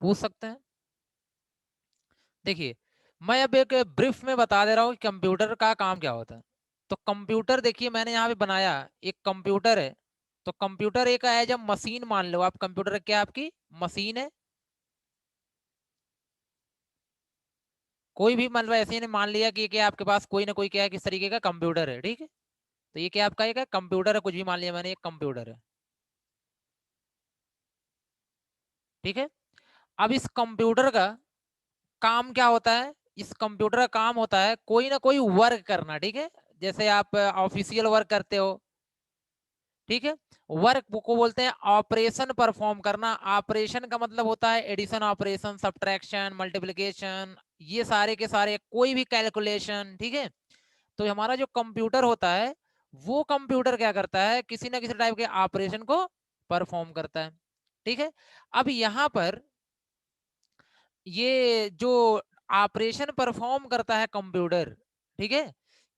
पूछ सकते हैं। देखिए, मैं अब एक ब्रीफ में बता दे रहा हूँ कि कंप्यूटर का काम क्या होता है। तो कंप्यूटर देखिए मैंने यहाँ पे बनाया, एक कंप्यूटर है। तो कंप्यूटर एक एज अ मशीन मान लो आप, कंप्यूटर क्या आपकी मशीन है। कोई भी मतलब ऐसे ही मान लिया कि क्या आपके पास कोई ना कोई क्या है किस तरीके का कंप्यूटर है, ठीक है। तो ये क्या आपका एक कंप्यूटर है, कुछ भी मान लिया मैंने, एक कंप्यूटर है, ठीक है। अब इस कंप्यूटर का काम क्या होता है, इस कंप्यूटर का काम होता है कोई ना कोई वर्क करना, ठीक है। जैसे आप ऑफिशियल वर्क करते हो, ठीक है। वर्क को बोलते हैं ऑपरेशन परफॉर्म करना। ऑपरेशन का मतलब होता है एडिशन ऑपरेशन, सब्ट्रैक्शन, मल्टीप्लिकेशन, ये सारे के सारे कोई भी कैलकुलेशन, ठीक है। तो हमारा जो कंप्यूटर होता है, वो कंप्यूटर क्या करता है, किसी ना किसी टाइप के ऑपरेशन को परफॉर्म करता है, ठीक है। अब यहां पर ये जो ऑपरेशन परफॉर्म करता है कंप्यूटर, ठीक है,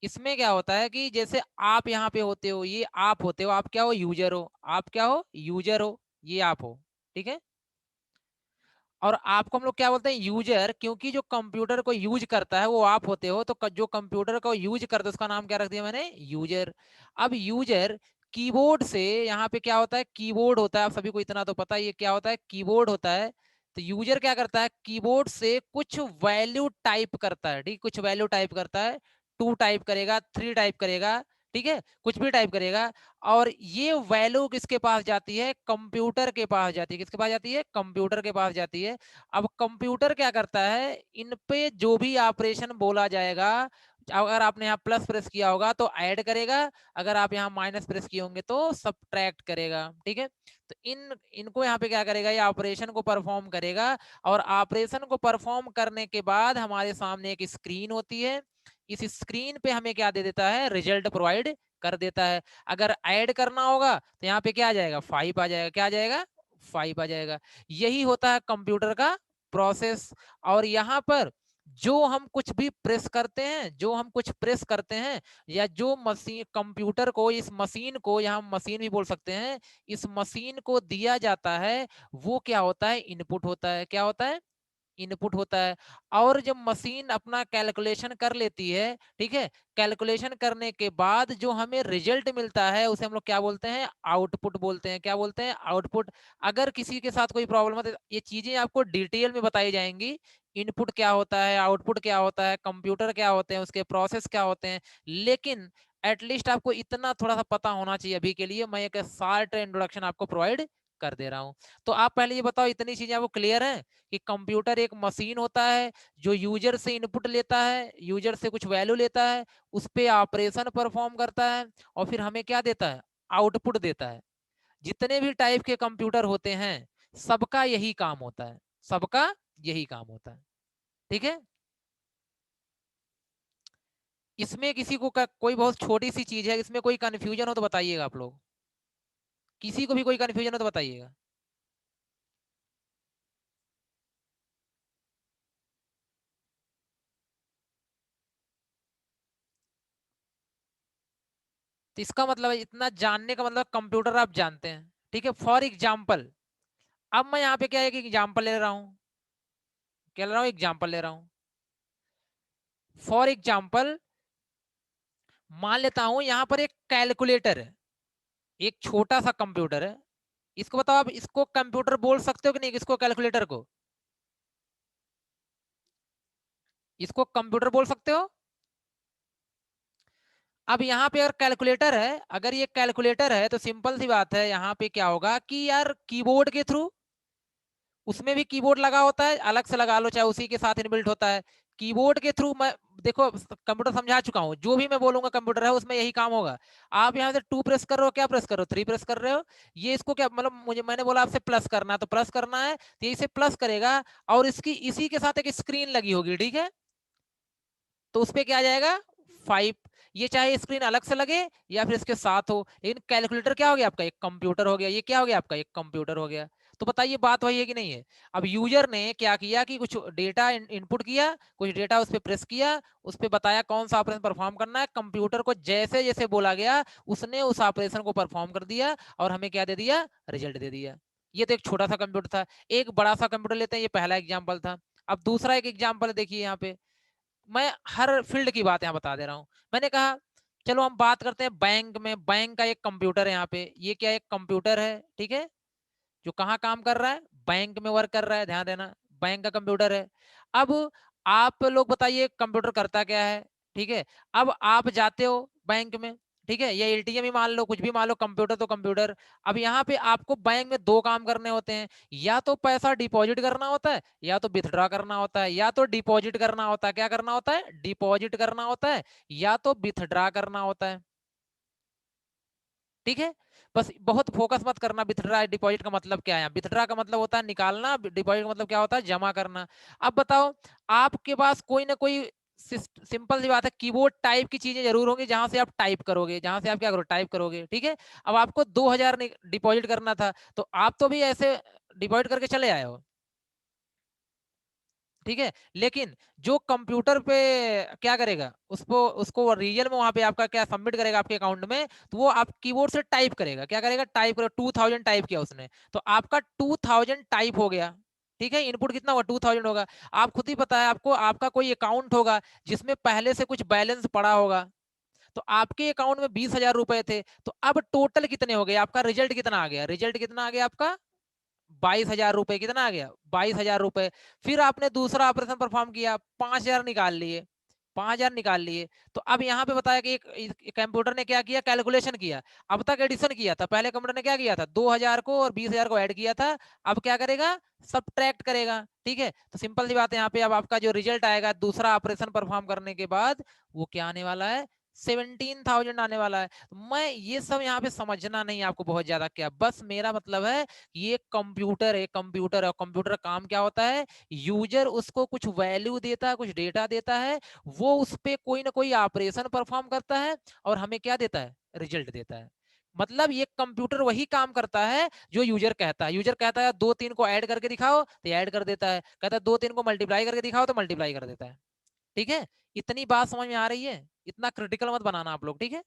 इसमें क्या होता है कि जैसे आप यहाँ पे होते हो, ये आप होते हो, आप क्या हो, यूजर हो, आप क्या हो, यूजर हो, ये आप हो, ठीक है। और आपको हम लोग क्या बोलते हैं, यूजर, क्योंकि जो कंप्यूटर को यूज करता है वो आप होते हो, तो जो कंप्यूटर को यूज करता है उसका नाम क्या रख दिया मैंने, यूजर। अब यूजर कीबोर्ड से, यहाँ पे क्या होता है, कीबोर्ड होता है, आप सभी को इतना तो पता है ये क्या होता है, कीबोर्ड होता है। तो यूजर क्या करता है, कीबोर्ड से कुछ वैल्यू टाइप करता है, ठीक, कुछ वैल्यू टाइप करता है, 2 टाइप करेगा, 3 टाइप करेगा, ठीक है, कुछ भी टाइप करेगा। और ये वैल्यू किसके पास जाती है, कंप्यूटर के पास जाती है, किसके पास जाती है, कंप्यूटर के पास जाती है। अब कंप्यूटर क्या करता है, इन पे जो भी ऑपरेशन बोला जाएगा, अगर आपने यहाँ प्लस प्रेस किया होगा तो ऐड करेगा, अगर आप यहाँ माइनस प्रेस किए होंगे तो सब्ट्रैक्ट करेगा, ठीक है। तो इनको यहाँ पे क्या करेगा, ये ऑपरेशन को परफॉर्म करेगा। और ऑपरेशन को परफॉर्म करने के बाद हमारे सामने एक स्क्रीन होती है, इस स्क्रीन पे हमें क्या दे देता है, रिजल्ट प्रोवाइड कर देता है। अगर ऐड करना होगा तो यहाँ पे क्या आ जाएगा, 5 आ जाएगा, क्या आ जाएगा, 5 आ जाएगा। यही होता है कंप्यूटर का प्रोसेस। और यहाँ पर जो हम कुछ भी प्रेस करते हैं, जो हम कुछ प्रेस करते हैं, या जो मशीन कंप्यूटर को, इस मशीन को, यहाँ मशीन भी बोल सकते हैं, इस मशीन को दिया जाता है, वो क्या होता है, इनपुट होता है, क्या होता है, इनपुट होता है। और जब मशीन अपना कैलकुलेशन कर लेती है, ठीक है, कैलकुलेशन करने के बाद जो हमें रिजल्ट मिलता है उसे हम लोग क्या बोलते हैं, आउटपुट बोलते हैं, क्या बोलते हैं, आउटपुट। अगर किसी के साथ कोई प्रॉब्लम है तो ये चीजें आपको डिटेल में बताई जाएंगी, इनपुट क्या होता है, आउटपुट क्या होता है, कंप्यूटर क्या होते हैं, उसके प्रोसेस क्या होते हैं। लेकिन एटलीस्ट आपको इतना थोड़ा सा पता होना चाहिए अभी के लिए, मैं एक शार्ट इंट्रोडक्शन आपको प्रोवाइड कर दे रहा हूं। तो आप पहले ये बताओ, इतनी चीजें आपको क्लियर है कि कंप्यूटर एक मशीन होता है जो यूजर से इनपुट लेता है, यूजर से कुछ वैल्यू लेता है, उस पे ऑपरेशन परफॉर्म करता है, और फिर हमें क्या देता है, आउटपुट देता है। जितने भी टाइप के कंप्यूटर होते हैं, सबका यही काम होता है, सबका यही काम होता है, ठीक है। इसमें किसी को कोई बहुत छोटी सी चीज है, इसमें कोई कंफ्यूजन हो तो बताइएगा आप लोग, किसी को भी कोई कंफ्यूजन हो तो बताइएगा। तो इसका मतलब है, इतना जानने का मतलब कंप्यूटर आप जानते हैं, ठीक है। फॉर एग्जाम्पल, अब मैं यहाँ पे क्या है कि एग्जाम्पल ले रहा हूँ, क्या ले रहा हूँ, एग्जाम्पल ले रहा हूँ। फॉर एग्जाम्पल, मान लेता हूं यहाँ पर एक कैलकुलेटर है, एक छोटा सा कंप्यूटर है। इसको बताओ, आप इसको कंप्यूटर बोल सकते हो कि नहीं, इसको कैलकुलेटर को, इसको कंप्यूटर बोल सकते हो। अब यहाँ पे अगर कैलकुलेटर है, अगर ये कैलकुलेटर है तो सिंपल सी बात है, यहाँ पे क्या होगा कि यार कीबोर्ड के थ्रू, उसमें भी कीबोर्ड लगा होता है, अलग से लगा लो चाहे उसी के साथ इनबिल्ट होता है, कीबोर्ड के थ्रू मैं, देखो कंप्यूटर समझा चुका हूं, जो भी मैं बोलूंगा कंप्यूटर है उसमें यही काम होगा। आप यहाँ से 2 प्रेस कर रहे हो, क्या प्रेस कर रहे हो, 3 प्रेस कर रहे हो, ये इसको क्या मतलब, मुझे मैंने बोला आपसे प्लस करना है तो प्लस करना है, तो ये इसे प्लस करेगा। और इसकी इसी के साथ एक स्क्रीन लगी होगी, ठीक है, तो उस पर क्या आ जाएगा, 5। ये चाहे स्क्रीन अलग से लगे या फिर इसके साथ हो, लेकिन कैलकुलेटर क्या हो गया आपका, एक कंप्यूटर हो गया, ये क्या हो गया आपका, एक कंप्यूटर हो गया। तो बताइए बात वही है कि नहीं है। अब यूजर ने क्या किया कि कुछ डेटा इनपुट किया, कुछ डेटा उस पर प्रेस किया, उस पर बताया कौन सा ऑपरेशन परफॉर्म करना है, कंप्यूटर को जैसे जैसे बोला गया उसने उस ऑपरेशन को परफॉर्म कर दिया और हमें क्या दे दिया, रिजल्ट दे दिया। ये तो एक छोटा सा कंप्यूटर था। एक बड़ा सा कंप्यूटर लेते हैं, ये पहला एग्जाम्पल था। अब दूसरा एक एग्जाम्पल देखिए यहाँ पे, मैं हर फील्ड की बात यहाँ बता दे रहा हूँ। मैंने कहा चलो हम बात करते हैं बैंक में। बैंक का एक कंप्यूटर है यहाँ पे, ये क्या एक कंप्यूटर है, ठीक है, जो कहाँ काम कर रहा है, बैंक में वर्क कर रहा है, ध्यान देना, बैंक का कंप्यूटर है। अब आप लोग बताइए कंप्यूटर करता क्या है, ठीक है। अब आप जाते हो बैंक में, ठीक है, या एटीएम ही मान लो, कुछ भी मान लो, कंप्यूटर तो कंप्यूटर। अब यहाँ पे आपको बैंक में दो काम करने होते हैं, या तो पैसा डिपॉजिट करना होता है, या तो विथड्रॉ करना होता है। या तो डिपॉजिट करना होता है, क्या करना होता है, डिपॉजिट करना होता है, या तो विथड्रॉ करना होता है, ठीक है। बस बहुत फोकस मत करना विथड्रॉ डिपॉजिट का मतलब क्या है। विथड्रॉ का मतलब होता है निकालना, डिपॉजिट का मतलब क्या होता है, जमा करना। अब बताओ, आपके पास कोई ना कोई सिंपल सी बात है, कीबोर्ड टाइप की चीजें जरूर होंगी, जहां से आप टाइप करोगे, जहां से आप क्या करो, टाइप करोगे, ठीक है। अब आपको 2000 डिपॉजिट करना था, तो आप तो भी ऐसे डिपॉजिट करके चले आए हो, ठीक है। लेकिन जो कंप्यूटर पे क्या करेगा, उसको उसको रियल में वहां पे आपका क्या सबमिट करेगा आपके अकाउंट में, तो वो आप कीबोर्ड से टाइप करेगा, क्या करेगा, टाइप करेगा। 2000 टाइप किया उसने, तो आपका 2000 टाइप हो गया, ठीक है। इनपुट कितना होगा, 2000 होगा। आप खुद ही पता है आपको, आपका कोई अकाउंट होगा जिसमें पहले से कुछ बैलेंस पड़ा होगा, तो आपके अकाउंट में 20,000 रुपए थे, तो अब टोटल कितने हो गए, आपका रिजल्ट कितना आ गया, रिजल्ट कितना आ गया आपका, 22,000 रुपए। कितना आ गया, 22,000 रुपए। फिर आपने दूसरा ऑपरेशन परफॉर्म किया, 5,000 निकाल लिए, 5,000 निकाल लिए। तो अब यहाँ पे बताया कि एक कंप्यूटर ने क्या किया, कैलकुलेशन किया। अब तक एडिशन किया था, पहले कंप्यूटर ने क्या किया था, 2,000 को और 20,000 को ऐड किया था। अब क्या करेगा, सब्ट्रैक्ट करेगा, ठीक है। तो सिंपल सी बात है, यहाँ पे अब आपका जो रिजल्ट आएगा दूसरा ऑपरेशन परफॉर्म करने के बाद, वो क्या आने वाला है, 17,000 आने वाला है। मैं ये सब यहाँ पे समझना नहीं आपको बहुत ज्यादा, क्या बस मेरा मतलब है, ये कंप्यूटर है, कंप्यूटर है। कंप्यूटर का काम क्या होता है, यूजर उसको कुछ वैल्यू देता है, कुछ डेटा देता है, वो उस पे कोई ना कोई ऑपरेशन परफॉर्म करता है, और हमें क्या देता है, रिजल्ट देता है। मतलब ये कंप्यूटर वही काम करता है जो यूजर कहता है। यूजर कहता है दो तीन को ऐड करके दिखाओ, तो ऐड कर देता है, कहता है दो तीन को मल्टीप्लाई करके दिखाओ, तो मल्टीप्लाई कर देता है, ठीक है। इतनी बात समझ में आ रही है, इतना क्रिटिकल मत बनाना आप लोग, ठीक है।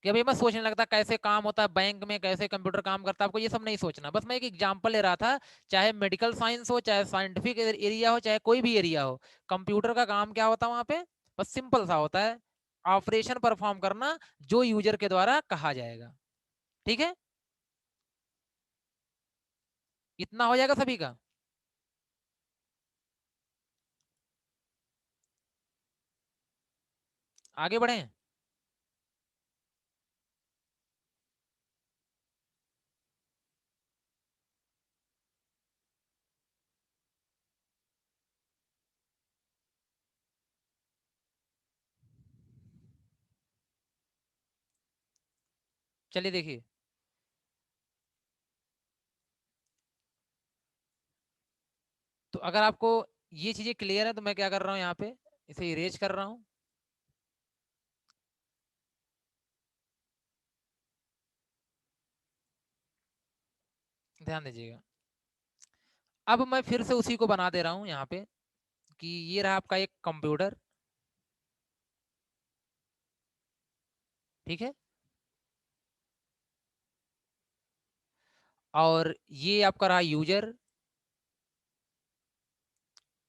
कि अभी मैं सोचने लगता कैसे काम होता है बैंक में, कैसे कंप्यूटर काम करता है, आपको ये सब नहीं सोचना। बस मैं एक एग्जांपल ले रहा था, चाहे मेडिकल साइंस हो, चाहे साइंटिफिक एरिया हो, चाहे कोई भी एरिया हो, कंप्यूटर का काम क्या होता है वहां पे, बस सिंपल सा होता है, ऑपरेशन परफॉर्म करना जो यूजर के द्वारा कहा जाएगा, ठीक है। इतना हो जाएगा सभी का। आगे बढ़े। चलिए देखिए, तो अगर आपको ये चीजें क्लियर है, तो मैं क्या कर रहा हूँ यहाँ पे, इसे इरेज कर रहा हूँ। ध्यान दीजिएगा, अब मैं फिर से उसी को बना दे रहा हूँ यहाँ पे, कि ये रहा आपका एक कंप्यूटर, ठीक है। और ये आपका रहा यूजर,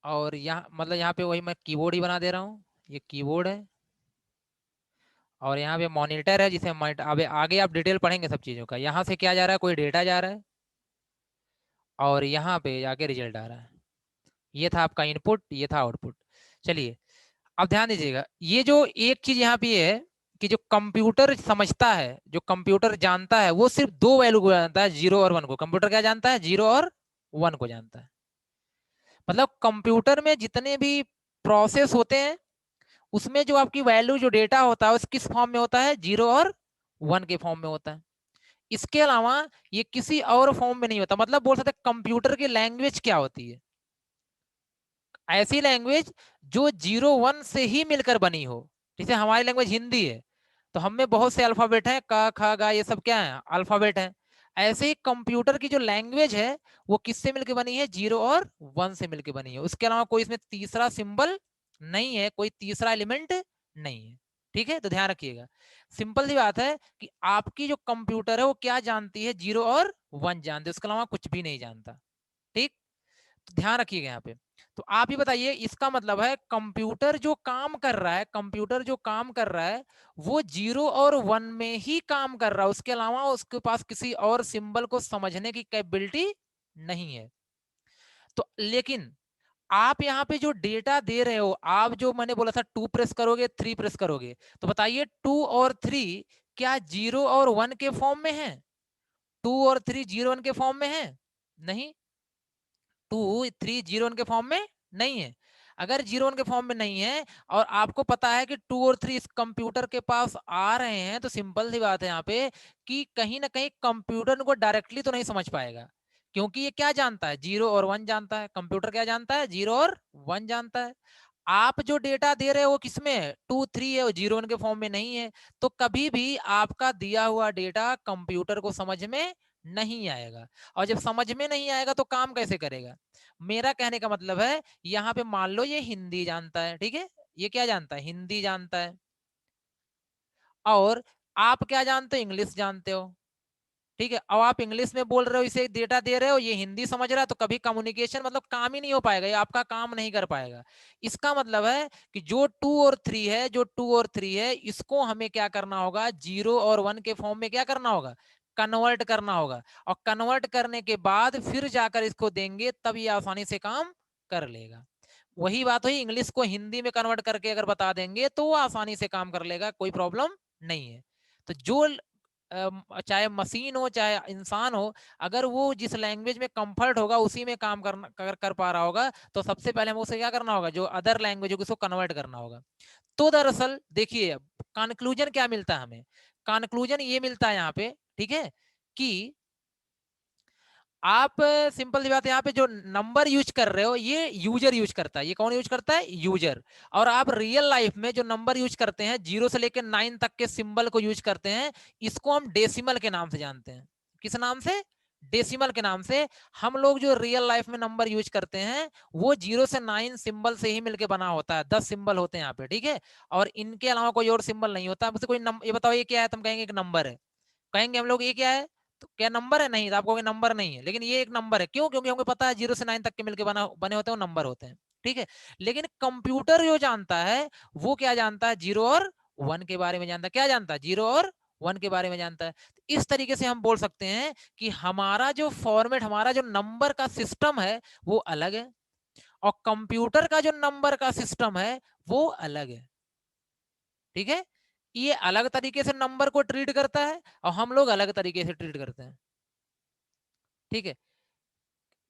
और यहाँ मतलब यहाँ पे वही मैं कीबोर्ड ही बना दे रहा हूँ, ये कीबोर्ड है। और यहाँ पे मॉनिटर है, जिसे मॉनिटर, अब आगे आप डिटेल पढ़ेंगे सब चीज़ों का। यहाँ से क्या जा रहा है, कोई डेटा जा रहा है, और यहाँ पे जाके रिजल्ट आ रहा है। ये था आपका इनपुट, ये था आउटपुट। चलिए, अब ध्यान दीजिएगा, ये जो एक चीज यहाँ पे ये है, कि जो कंप्यूटर समझता है, जो कंप्यूटर जानता है, वो सिर्फ दो वैल्यू को जानता है, जीरो और वन को। कंप्यूटर क्या जानता है, जीरो और वन को जानता है। मतलब कंप्यूटर में जितने भी प्रोसेस होते हैं, उसमें जो आपकी वैल्यू, जो डेटा होता है, उस किस फॉर्म में होता है, जीरो और वन के फॉर्म में होता है। इसके अलावा ये किसी और फॉर्म में नहीं होता। मतलब बोल सकते हैं कंप्यूटर की लैंग्वेज क्या होती है, ऐसी लैंग्वेज जो जीरो वन से ही मिलकर बनी हो। जैसे हमारी लैंग्वेज हिंदी है, तो हम में बहुत से अल्फाबेट हैं, क ख ग, ये सब क्या है, अल्फाबेट हैं। ऐसे ही कंप्यूटर की जो लैंग्वेज है, वो किससे मिलकर बनी है, जीरो और वन से मिलकर बनी है। उसके अलावा कोई इसमें तीसरा सिंबल नहीं है, कोई तीसरा एलिमेंट नहीं है। ठीक है, तो ध्यान रखिएगा। सिंपल सी बात है कि आपकी जो कंप्यूटर है वो क्या जानती है, 0 और 1 जानती है, उसके अलावा कुछ भी नहीं जानता। ठीक, तो ध्यान रखिएगा यहाँ पे। तो आप ही बताइए, इसका मतलब है कंप्यूटर जो काम कर रहा है, कंप्यूटर जो काम कर रहा है वो 0 और 1 में ही काम कर रहा है, उसके अलावा उसके पास किसी और सिंबल को समझने की कैपेबिलिटी नहीं है। तो लेकिन आप यहाँ पे जो डेटा दे रहे हो, आप जो मैंने बोला था 2 प्रेस करोगे 3 प्रेस करोगे, तो बताइए 2 और 3 क्या 0 और 1 के फॉर्म में है? 2 और 3 0 1 के फॉर्म में है? नहीं। 2 3 0 1 के फॉर्म में नहीं है। अगर 0 1 के फॉर्म में नहीं है और आपको पता है कि 2 और 3 इस कंप्यूटर के पास आ रहे हैं, तो सिंपल सी बात है यहाँ पे कि कहीं ना कहीं कंप्यूटर इनको डायरेक्टली तो नहीं समझ पाएगा, क्योंकि ये क्या जानता है, 0 और 1 जानता है। कंप्यूटर क्या जानता है, 0 और 1 जानता है। आप जो डेटा दे रहे हो किसमें है, 2 3 है और 0 1 के फॉर्म में नहीं है, तो कभी भी आपका दिया हुआ डेटा कंप्यूटर को समझ में नहीं आएगा। और जब समझ में नहीं आएगा तो काम कैसे करेगा? मेरा कहने का मतलब है, यहाँ पे मान लो ये हिंदी जानता है, ठीक है, ये क्या जानता है, हिंदी जानता है, और आप क्या जानते हो, इंग्लिश जानते हो। ठीक है, अब आप इंग्लिश में बोल रहे हो, इसे डेटा दे रहे हो, ये हिंदी समझ रहा है, तो कभी कम्युनिकेशन मतलब काम ही नहीं हो पाएगा, ये आपका काम नहीं कर पाएगा। इसका मतलब है कि जो 2 और 3 है, जो 2 और 3 है, इसको हमें क्या करना होगा, 0 और 1 के फॉर्म में क्या करना होगा, कन्वर्ट करना होगा। और कन्वर्ट करने के बाद फिर जाकर इसको देंगे, तब ये आसानी से काम कर लेगा। वही बात हुई, इंग्लिश को हिंदी में कन्वर्ट करके अगर बता देंगे तो वो आसानी से काम कर लेगा, कोई प्रॉब्लम नहीं है। तो जो चाहे मशीन हो चाहे इंसान हो, अगर वो जिस लैंग्वेज में कंफर्ट होगा उसी में काम कर पा रहा होगा, तो सबसे पहले हमें उसे क्या करना होगा, जो अदर लैंग्वेज होगी उसको कन्वर्ट करना होगा। तो दरअसल देखिए, कंक्लूजन क्या मिलता है हमें, कंक्लूजन ये मिलता है यहाँ पे, ठीक है, कि आप सिंपल सी बात है, यहाँ पे जो नंबर यूज कर रहे हो ये यूजर यूज करता है, ये कौन यूज करता है, यूजर। और आप रियल लाइफ में जो नंबर यूज करते हैं, 0 से लेकर 9 तक के सिंबल को यूज करते हैं, इसको हम डेसिमल के नाम से जानते हैं। किस नाम से, डेसिमल के नाम से। हम लोग जो रियल लाइफ में नंबर यूज करते हैं वो 0 से 9 सिंबल से ही मिलकर बना होता है, 10 सिंबल होते हैं यहाँ पे, ठीक है। और इनके अलावा कोई और सिंबल नहीं होता। मुझसे कोई ये बताओ ये क्या है, तुम कहेंगे एक नंबर है, कहेंगे हम लोग ये क्या है, तो क्या नंबर है, नहीं, तो आपको नंबर नहीं है, लेकिन ये एक नंबर है। क्यों, क्योंकि हमको पता है 0 से 9 तक के मिलके बने होते हैं, वो नंबर होते हैं, ठीक है। लेकिन कंप्यूटर जो जानता है वो क्या जानता है, 0 और 1 के बारे में जानता है। क्या जानता है, 0 और 1 के बारे में जानता है। इस तरीके से हम बोल सकते हैं कि हमारा जो फॉर्मेट, हमारा जो नंबर का सिस्टम है वो अलग है, और कंप्यूटर का जो नंबर का सिस्टम है वो अलग है, ठीक है। ये अलग तरीके से नंबर को ट्रीट करता है और हम लोग अलग तरीके से ट्रीट करते हैं, ठीक है।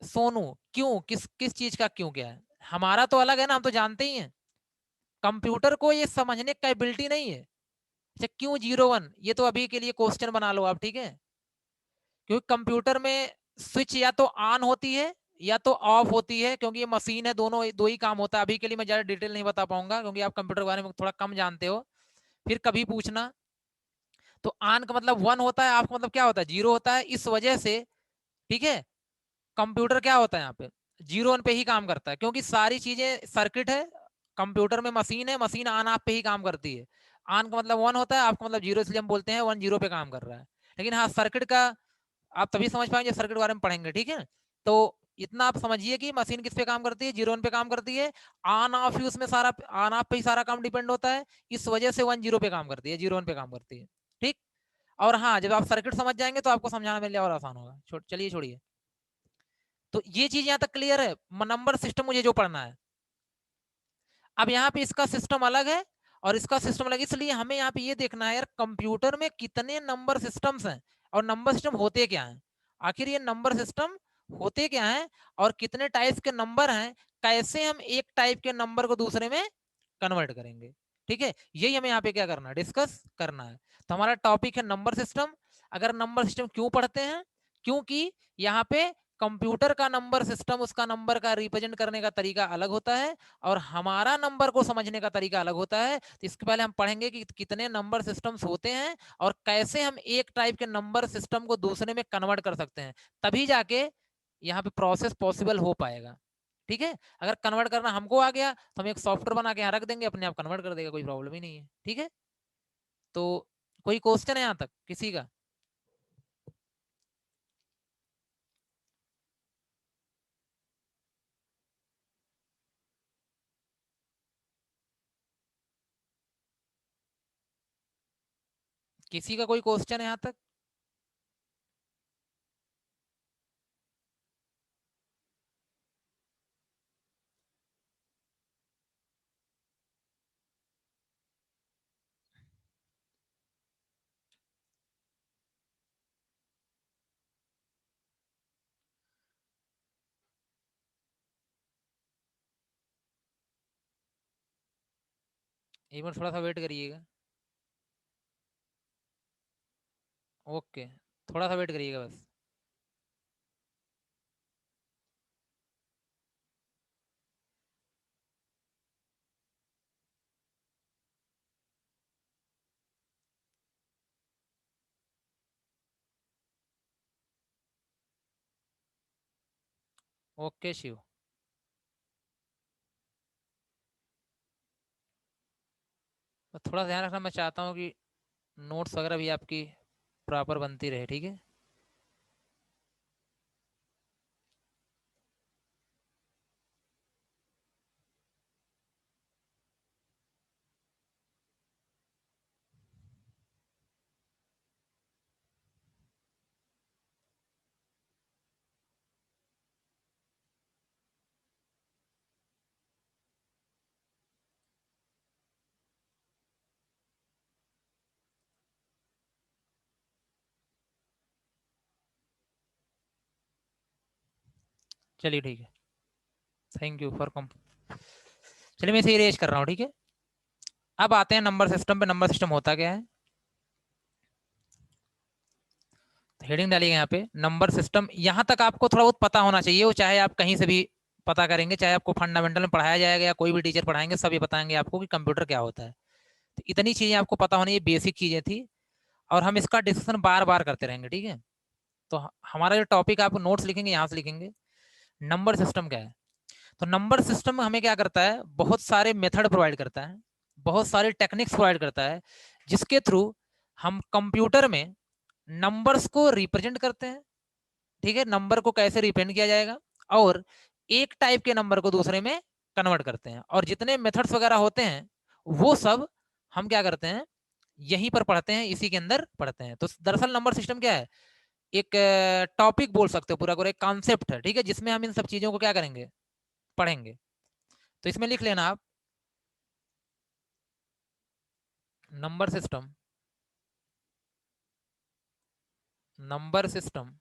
सोनू, क्यों, किस किस चीज का क्यों, क्या है, हमारा तो अलग है ना, हम तो जानते ही हैं। कंप्यूटर को ये समझने की एबिलिटी नहीं है। अच्छा, क्यों 0 1, ये तो अभी के लिए क्वेश्चन बना लो आप, ठीक है। क्योंकि कंप्यूटर में स्विच या तो ऑन होती है या तो ऑफ होती है, क्योंकि ये मशीन है, दोनों दो ही काम होता है। अभी के लिए मैं ज्यादा डिटेल नहीं बता पाऊंगा, क्योंकि आप कंप्यूटर के बारे में थोड़ा कम जानते हो, फिर कभी पूछना। तो ऑन का मतलब 1 होता है, ऑफ का मतलब क्या होता है, 0 होता है, इस वजह से, ठीक है। कंप्यूटर क्या होता है यहाँ पे, 0 1 पे ही काम करता है, क्योंकि सारी चीजें सर्किट है। कंप्यूटर में मशीन है, मशीन ऑन ऑफ पे ही काम करती है। ऑन का मतलब 1 होता है, ऑफ का मतलब 0, इसलिए हम बोलते हैं 1 0 पे काम कर रहा है। लेकिन हाँ, सर्किट का आप तभी समझ पाएंगे, सर्किट के बारे में पढ़ेंगे, ठीक है। तो इतना आप समझिए कि मशीन किस पे काम करती है, 0 1 पे काम करती है। ऑन ऑफ ही उसमें सारा, ऑन ऑफ पे ही सारा काम डिपेंड होता है, इस वजह से 1 0 पे काम करती है, 0 1 पे काम करती है, ठीक। और हाँ, जब आप सर्किट समझ जाएंगे तो आपको समझाना मेरे लिए और आसान होगा। चलिए छोड़िए। तो ये चीज यहाँ तक क्लियर है, नंबर सिस्टम मुझे जो पढ़ना है। अब यहाँ पे इसका सिस्टम अलग है और इसका सिस्टम अलग, इसलिए हमें यहाँ पे ये देखना है यार, कंप्यूटर में कितने नंबर सिस्टम्स हैं और नंबर सिस्टम होते क्या हैं। आखिर ये नंबर सिस्टम होते क्या हैं और कितने टाइप के नंबर हैं, कैसे हम एक टाइप के नंबर को दूसरे में कन्वर्ट करेंगे, ठीक है। यही हमें यहाँ पे क्या करना है, डिस्कस करना है। तो हमारा टॉपिक है नंबर सिस्टम। अगर नंबर सिस्टम क्यों पढ़ते हैं, क्योंकि यहाँ पे कंप्यूटर का नंबर सिस्टम, उसका नंबर का रिप्रेजेंट करने का तरीका अलग होता है और हमारा नंबर को समझने का तरीका अलग होता है। तो इसके पहले हम पढ़ेंगे कि कितने नंबर सिस्टम्स होते हैं और कैसे हम एक टाइप के नंबर सिस्टम को दूसरे में कन्वर्ट कर सकते हैं, तभी जाके यहाँ पे प्रोसेस पॉसिबल हो पाएगा, ठीक है। अगर कन्वर्ट करना हमको आ गया तो हम एक सॉफ्टवेयर बना के यहाँ रख देंगे, अपने आप कन्वर्ट कर देगा, कोई प्रॉब्लम ही नहीं है, ठीक है। तो कोई क्वेश्चन है यहाँ तक किसी का? किसी का कोई क्वेश्चन है यहाँ तक? एक मिनट थोड़ा सा वेट करिएगा। ओके, थोड़ा सा वेट करिएगा बस। ओके शिव। तो थोड़ा ध्यान रखना, मैं चाहता हूँ कि नोट्स वगैरह भी आपकी प्रॉपर बनती रहे, ठीक है? चलिए ठीक है, थैंक यू फॉर कम। चलिए मैं इसे इरेज कर रहा हूँ, ठीक है? अब आते हैं नंबर सिस्टम पे। नंबर सिस्टम होता क्या है? हेडिंग डालिएगा यहाँ पे नंबर सिस्टम। यहाँ तक आपको थोड़ा बहुत पता होना चाहिए, वो चाहे आप कहीं से भी पता करेंगे, चाहे आपको फंडामेंटल में पढ़ाया जाएगा या कोई भी टीचर पढ़ाएंगे, सब ये बताएंगे आपको कि कंप्यूटर क्या होता है। तो इतनी चीजें आपको पता होनी, ये बेसिक चीजें थी, और हम इसका डिस्कशन बार बार करते रहेंगे, ठीक है? तो हमारा जो टॉपिक आप नोट्स लिखेंगे यहाँ से लिखेंगे, नंबर सिस्टम क्या है। तो नंबर सिस्टम हमें क्या करता है, बहुत सारे मेथड प्रोवाइड करता है, बहुत सारे टेक्निक्स प्रोवाइड करता है, जिसके थ्रू हम कंप्यूटर में नंबर्स को रिप्रेजेंट करते हैं। ठीक है, नंबर को कैसे रिप्रेजेंट किया जाएगा, और एक टाइप के नंबर को दूसरे में कन्वर्ट करते हैं, और जितने मेथड्स वगैरह होते हैं वो सब हम क्या करते हैं, यहीं पर पढ़ते हैं, इसी के अंदर पढ़ते हैं। तो दरअसल नंबर सिस्टम क्या है, एक टॉपिक बोल सकते हो, पूरा पूरा एक कॉन्सेप्ट है, ठीक है, जिसमें हम इन सब चीजों को क्या करेंगे, पढ़ेंगे। तो इसमें लिख लेना आप, number system, number system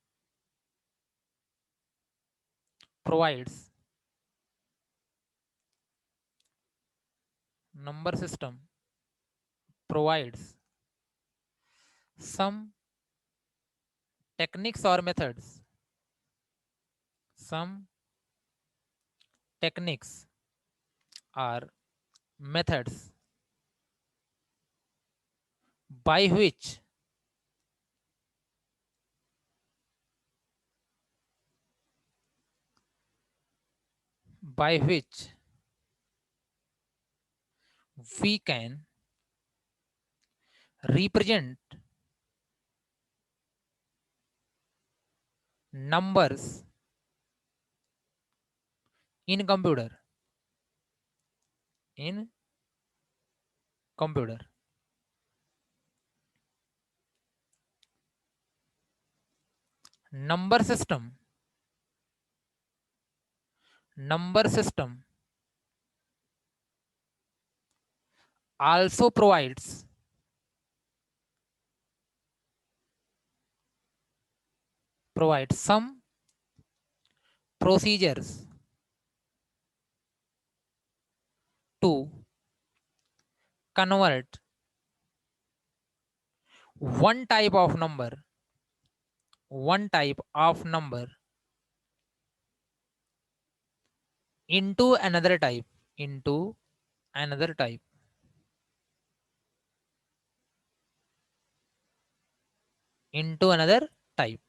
provides, number system provides some techniques or methods, some techniques or methods by which we can represent numbers in in computer. number system number system also provides some procedures to convert one type of number one type of number into another type into another type into another type.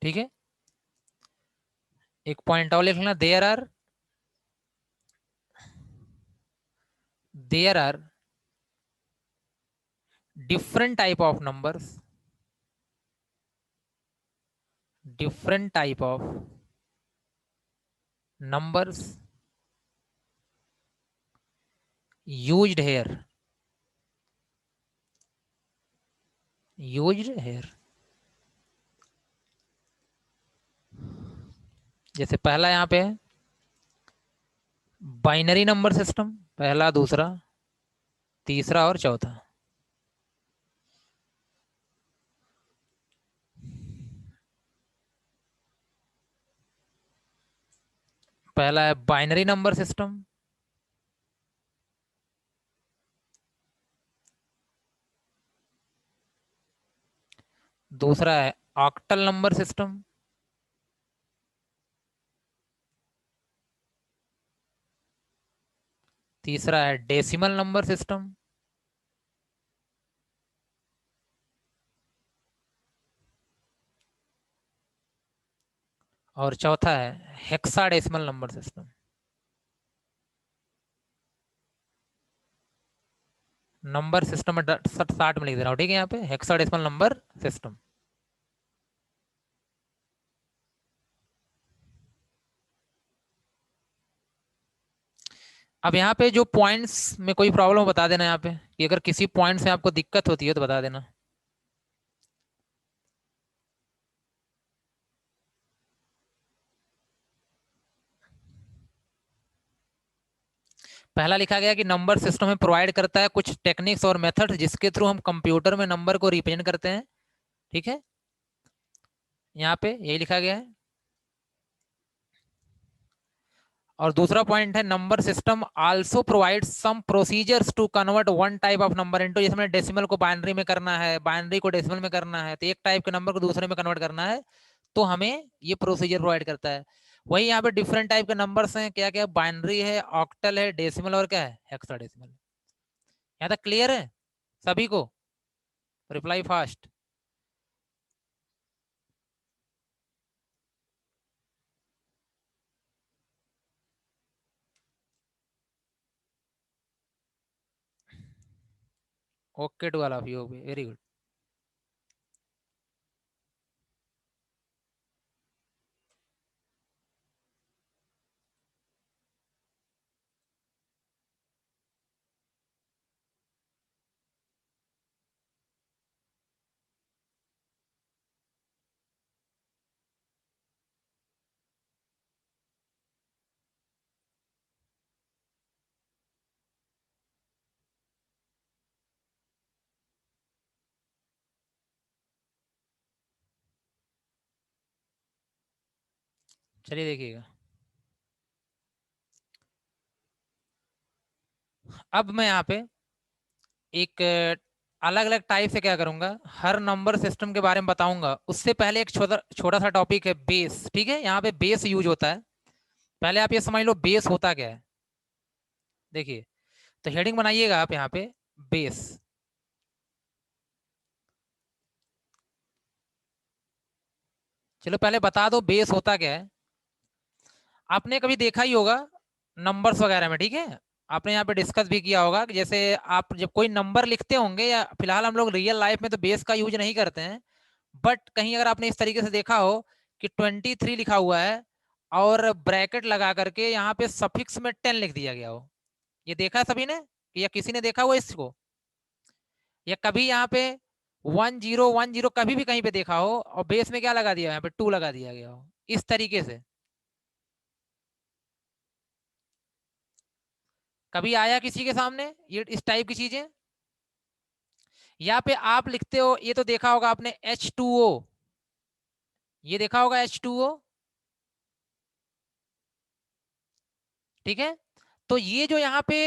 ठीक है, एक point और लिख लेना, there are different type of numbers, different type of numbers used here, used here। जैसे पहला यहाँ पे है बाइनरी नंबर सिस्टम, पहला, दूसरा, तीसरा और चौथा। पहला है बाइनरी नंबर सिस्टम, दूसरा है ऑक्टल नंबर सिस्टम, तीसरा है डेसिमल नंबर सिस्टम, और चौथा है hexadecimal number system. Number system में 60 में लिख दे रहा हूँ, ठीक है, यहाँ पे हेक्साडेसिमल नंबर सिस्टम। अब यहाँ पे जो पॉइंट्स में कोई प्रॉब्लम बता देना, यहाँ पे कि अगर किसी पॉइंट से आपको दिक्कत होती है तो बता देना। पहला लिखा गया कि नंबर सिस्टम में प्रोवाइड करता है कुछ टेक्निक्स और मेथड्स जिसके थ्रू हम कंप्यूटर में नंबर को रिप्रेजेंट करते हैं, ठीक है, यहाँ पे यही लिखा गया है। और दूसरा पॉइंट है number system also provide some procedures to convert one type of number into, जैसे मैंने डेसिमल को बाइनरी में करना है, बाइनरी को डेसिमल में करना है, तो एक टाइप के नंबर को दूसरे में कन्वर्ट करना है, तो हमें ये प्रोसीजर प्रोवाइड करता है। वही यहाँ पे डिफरेंट टाइप के नंबर्स हैं, क्या क्या, बाइनरी है, ऑक्टल है, डेसिमल और क्या है, हेक्साडेसिमल। यहाँ तक क्लियर है सभी को? Reply fast. Okay to all of you, very good. चलिए देखिएगा, अब मैं यहाँ पे एक अलग अलग टाइप से क्या करूंगा, हर नंबर सिस्टम के बारे में बताऊंगा। उससे पहले एक छोटा छोटा सा टॉपिक है बेस, ठीक है, यहाँ पे बेस यूज होता है। पहले आप ये समझ लो बेस होता क्या है। देखिए, तो हेडिंग बनाइएगा आप यहाँ पे, बेस। चलो पहले बता दो बेस होता क्या है। आपने कभी देखा ही होगा नंबर्स वगैरह में, ठीक है, आपने यहाँ पे डिस्कस भी किया होगा कि जैसे आप जब कोई नंबर लिखते होंगे, या फिलहाल हम लोग रियल लाइफ में तो बेस का यूज नहीं करते हैं, बट कहीं अगर आपने इस तरीके से देखा हो कि 23 लिखा हुआ है और ब्रैकेट लगा करके यहाँ पे सफिक्स में 10 लिख दिया गया हो, ये देखा है सभी ने, या किसी ने देखा हुआ इसको? या कभी यहाँ पे 1010 कभी भी कहीं पे देखा हो और बेस में क्या लगा दिया, यहाँ पे 2 लगा दिया गया हो, इस तरीके से कभी आया किसी के सामने ये इस टाइप की चीजें? यहाँ पे आप लिखते हो, ये तो देखा होगा आपने H2O, ये देखा होगा H2O, ठीक है। तो ये जो यहाँ पे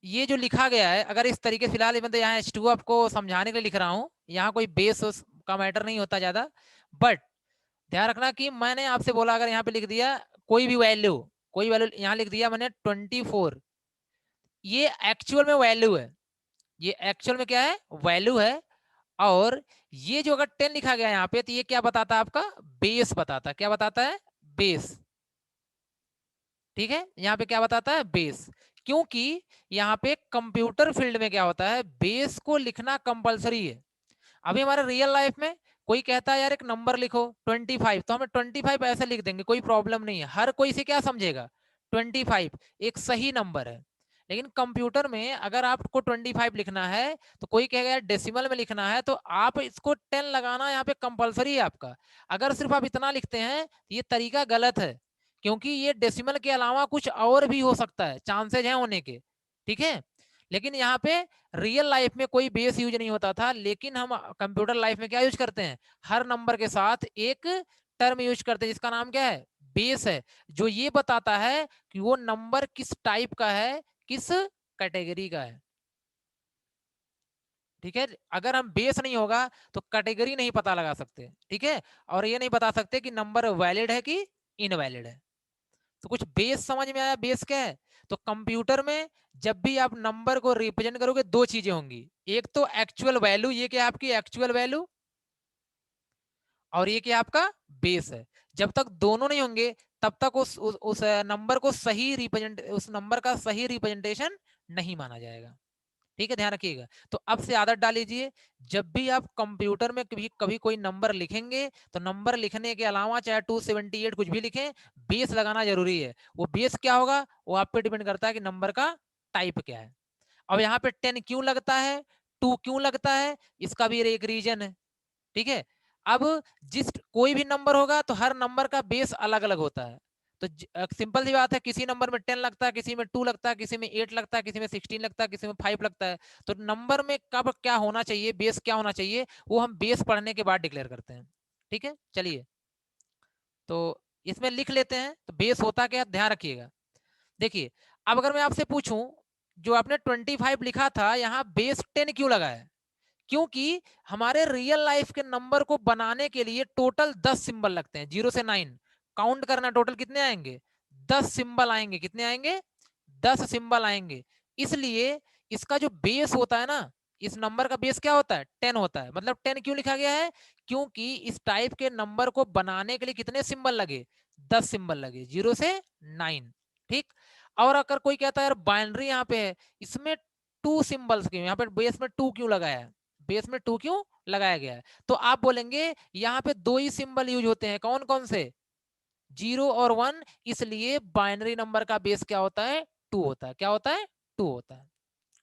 ये जो लिखा गया है, अगर इस तरीके फिलहाल मतलब यहाँ H2O आपको समझाने के लिए लिख रहा हूँ, यहाँ कोई बेस का मैटर नहीं होता ज्यादा, बट ध्यान रखना कि मैंने आपसे बोला अगर यहाँ पे लिख दिया कोई भी वैल्यू, कोई वैल्यू यहाँ लिख दिया मैंने 24, ये एक्चुअल में वैल्यू है, ये एक्चुअल में क्या है, वैल्यू है। और ये जो अगर 10 लिखा गया यहाँ पे, तो ये क्या बताता है आपका? बेस बताता है। क्या बताता है? बेस। ठीक है, यहाँ पे क्या बताता है? बेस। क्योंकि यहाँ पे कंप्यूटर फील्ड में क्या होता है, बेस को लिखना कंपलसरी है। अभी हमारे रियल लाइफ में कोई कहता है यार एक नंबर लिखो 25, तो हमें 25 ऐसे लिख देंगे, कोई प्रॉब्लम नहीं है। हर कोई से क्या समझेगा? 25 एक सही नंबर है। लेकिन कंप्यूटर में अगर आपको 25 लिखना है, तो कोई कहेगा यार डेसिमल में लिखना है, तो आप इसको 10 लगाना यहाँ पे कंपलसरी है आपका। अगर सिर्फ आप इतना लिखते हैं, ये तरीका गलत है, क्योंकि ये डेसिमल के अलावा कुछ और भी हो सकता है, चांसेज हैं होने के। ठीक है, लेकिन यहाँ पे रियल लाइफ में कोई बेस यूज नहीं होता था, लेकिन हम कंप्यूटर लाइफ में क्या यूज करते हैं? हर नंबर के साथ एक टर्म यूज करते हैं जिसका नाम क्या है? बेस है, जो ये बताता है कि वो नंबर किस टाइप का है, किस कैटेगरी का है। ठीक है, अगर हम बेस नहीं होगा तो कैटेगरी नहीं पता लगा सकते। ठीक है, और ये नहीं बता सकते कि नंबर वैलिड है कि इनवैलिड है। तो कुछ बेस समझ में आया? बेस क्या है? तो कंप्यूटर में जब भी आप नंबर को रिप्रेजेंट करोगे, दो चीजें होंगी। एक तो एक्चुअल वैल्यू, ये क्या आपकी एक्चुअल वैल्यू, और ये क्या आपका बेस है। जब तक दोनों नहीं होंगे, तब तक उस नंबर को सही रिप्रेजेंट, उस नंबर का सही रिप्रेजेंटेशन नहीं माना जाएगा। ठीक है, ध्यान रखिएगा। तो अब से आदत डाल लीजिए, जब भी आप कंप्यूटर में कभी कभी कोई नंबर लिखेंगे, तो नंबर लिखने के अलावा चाहे 278 कुछ भी लिखें, बेस लगाना जरूरी है। वो बेस क्या होगा, वो आप पे डिपेंड करता है कि नंबर का टाइप क्या है। अब यहाँ पे 10 क्यों लगता है, 2 क्यों लगता है, इसका भी एक रीजन है। ठीक है, अब जिस कोई भी नंबर होगा तो हर नंबर का बेस अलग अलग होता है। तो सिंपल सी बात है, किसी नंबर में 10 लगता है, किसी में 2 लगता है, किसी में 8 लगता है, किसी में 16 लगता है, किसी में 5 लगता है। तो नंबर में कब क्या होना चाहिए, बेस क्या होना चाहिए, वो हम बेस पढ़ने के बाद डिक्लेयर करते हैं। ठीक है, चलिए तो इसमें लिख लेते हैं। तो बेस होता क्या, ध्यान रखिएगा। देखिए, अब अगर मैं आपसे पूछूं, जो आपने 25 लिखा था, यहाँ बेस 10 क्यों लगा है? क्योंकि हमारे रियल लाइफ के नंबर को बनाने के लिए टोटल 10 सिंबल लगते हैं, 0 से 9 काउंट करना, टोटल कितने आएंगे? 10 सिंबल आएंगे। कितने आएंगे? 10 सिंबल आएंगे। इसलिए इसका जो बेस होता है ना, इस नंबर का बेस क्या होता है? 10 होता है। मतलब 10 क्यों लिखा गया है? क्योंकि इस टाइप के नंबर को बनाने के लिए कितने सिंबल लगे? 10 सिंबल लगे, 0 से 9। ठीक, और अगर कोई कहता है यार बाइनरी यहाँ पे है, इसमें 2 सिंबल्स क्यों, यहाँ पे बेस में 2 क्यों लगाया है, बेस में 2 क्यों लगाया गया है? तो आप बोलेंगे यहाँ पे दो ही सिंबल यूज होते हैं, कौन कौन से? 0 और 1। इसलिए बाइनरी नंबर का बेस क्या होता है? 2 होता है। क्या होता है? 2 होता है।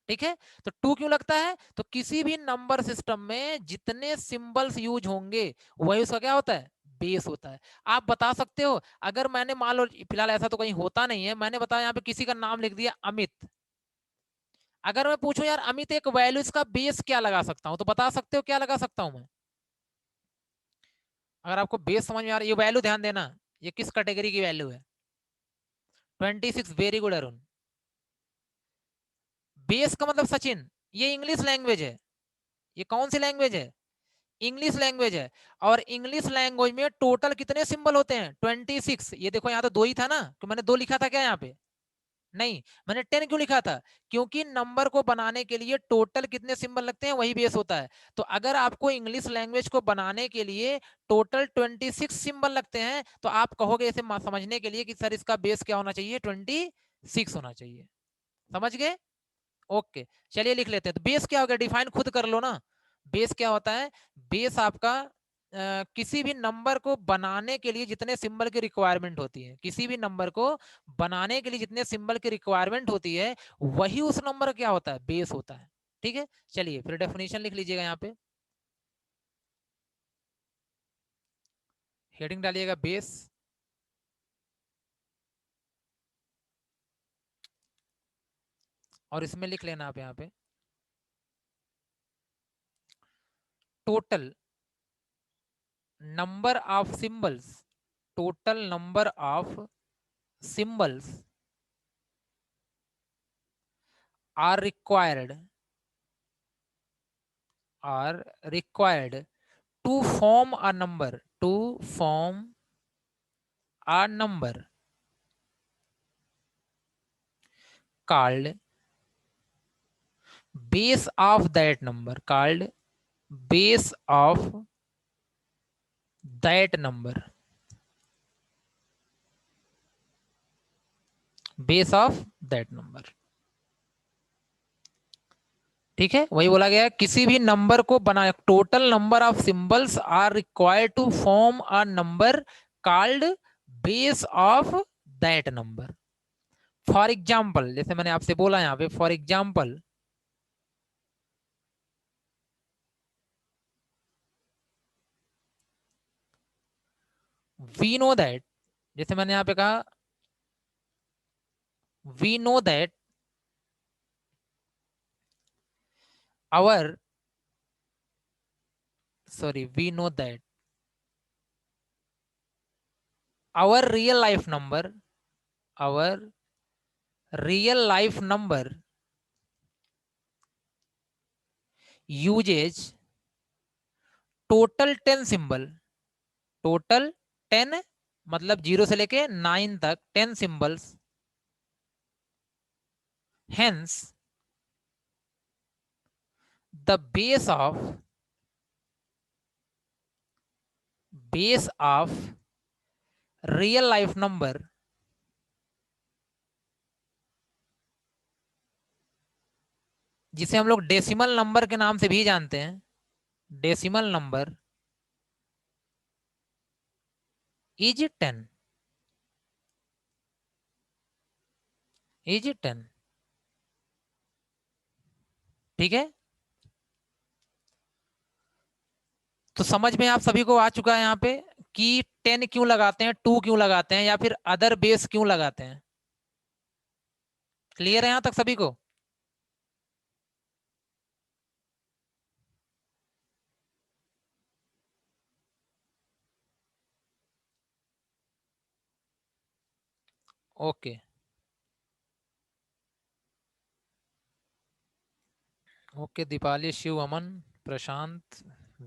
ठीक है, तो 2 क्यों लगता है? तो किसी भी नंबर सिस्टम में जितने सिंबल्स यूज होंगे, वही उसका क्या होता है? बेस होता है। आप बता सकते हो, अगर मैंने मान लो, फिलहाल ऐसा तो कहीं होता नहीं है, मैंने बताया यहाँ पे किसी का नाम लिख दिया अमित, अगर मैं पूछूं यार अमित एक वैल्यू, इसका बेस क्या लगा सकता हूं, तो बता सकते हो क्या लगा सकता हूं मैं? अगर आपको बेस समझ में आ रहा है, ये वैल्यू ध्यान देना, ये किस कैटेगरी की वैल्यू है? 26। Very good Arun. बेस का मतलब सचिन, ये इंग्लिश लैंग्वेज है। ये कौन सी लैंग्वेज है? इंग्लिश लैंग्वेज है। और इंग्लिश लैंग्वेज में टोटल कितने सिंबल होते हैं? 26। ये देखो यहाँ तो दो ही था ना, कि मैंने दो लिखा था क्या यहाँ पे? नहीं, मैंने 10 क्यों लिखा था? क्योंकि नंबर को बनाने के लिए टोटल कितने सिंबल लगते हैं, वही बेस होता है। तो अगर आपको इंग्लिश लैंग्वेज को बनाने के लिए टोटल 26 सिंबल लगते हैं, तो आप कहोगे इसे समझने के लिए कि सर इसका बेस क्या होना चाहिए? 26 होना चाहिए। समझ गए? ओके, चलिए लिख लेते हैं। तो बेस क्या हो गया, डिफाइन खुद कर लो ना। बेस क्या होता है? बेस आपका किसी भी नंबर को बनाने के लिए जितने सिंबल की रिक्वायरमेंट होती है, किसी भी नंबर को बनाने के लिए जितने सिंबल की रिक्वायरमेंट होती है, वही उस नंबर क्या होता है? बेस होता है। ठीक है, चलिए फिर डेफिनेशन लिख लीजिएगा यहाँ पे, हेडिंग डालिएगा बेस, और इसमें लिख लेना आप यहाँ पे total number of symbols, total number of symbols are required to form a number, to form a number called base of that number, called base of that number, base of that number. ठीक है, वही बोला गया है, किसी भी number को बना, total number of symbols are required to form a number called base of that number. For example, जैसे मैंने आपसे बोला यहाँ पे, for example we know that, जैसे मैंने यहाँ पे कहा we know that our, sorry, we know that our real life number, our real life number uses total 10 symbol, total 10 मतलब 0 से लेके 9 तक 10 symbols, hence the base of real life number जिसे हम लोग डेसिमल नंबर के नाम से भी जानते हैं, डेसिमल नंबर इज 10, इज 10। ठीक है, तो समझ में आप सभी को आ चुका है यहाँ पे कि 10 क्यों लगाते हैं, 2 क्यों लगाते हैं, या फिर अदर बेस क्यों लगाते हैं। क्लियर है यहां तक सभी को? ओके, ओके दीपाली, शिव, अमन, प्रशांत,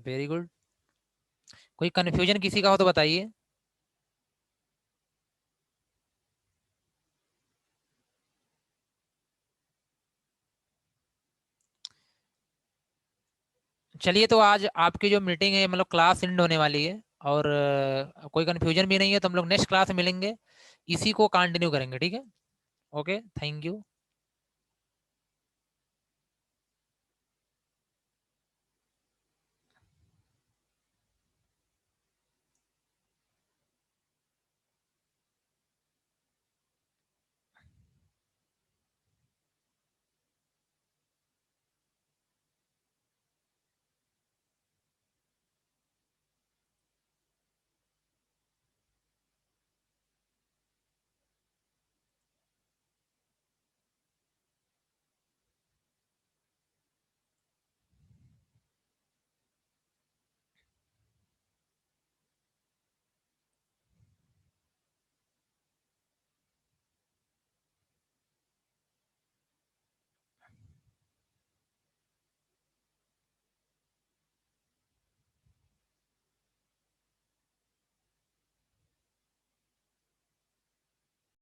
वेरी गुड। कोई कंफ्यूजन किसी का हो तो बताइए। चलिए, तो आज आपकी जो मीटिंग है, मतलब क्लास एंड होने वाली है, और कोई कंफ्यूजन भी नहीं है, तो हम लोग नेक्स्ट क्लास में मिलेंगे, इसी को कंटिन्यू करेंगे। ठीक है, ओके, थैंक यू।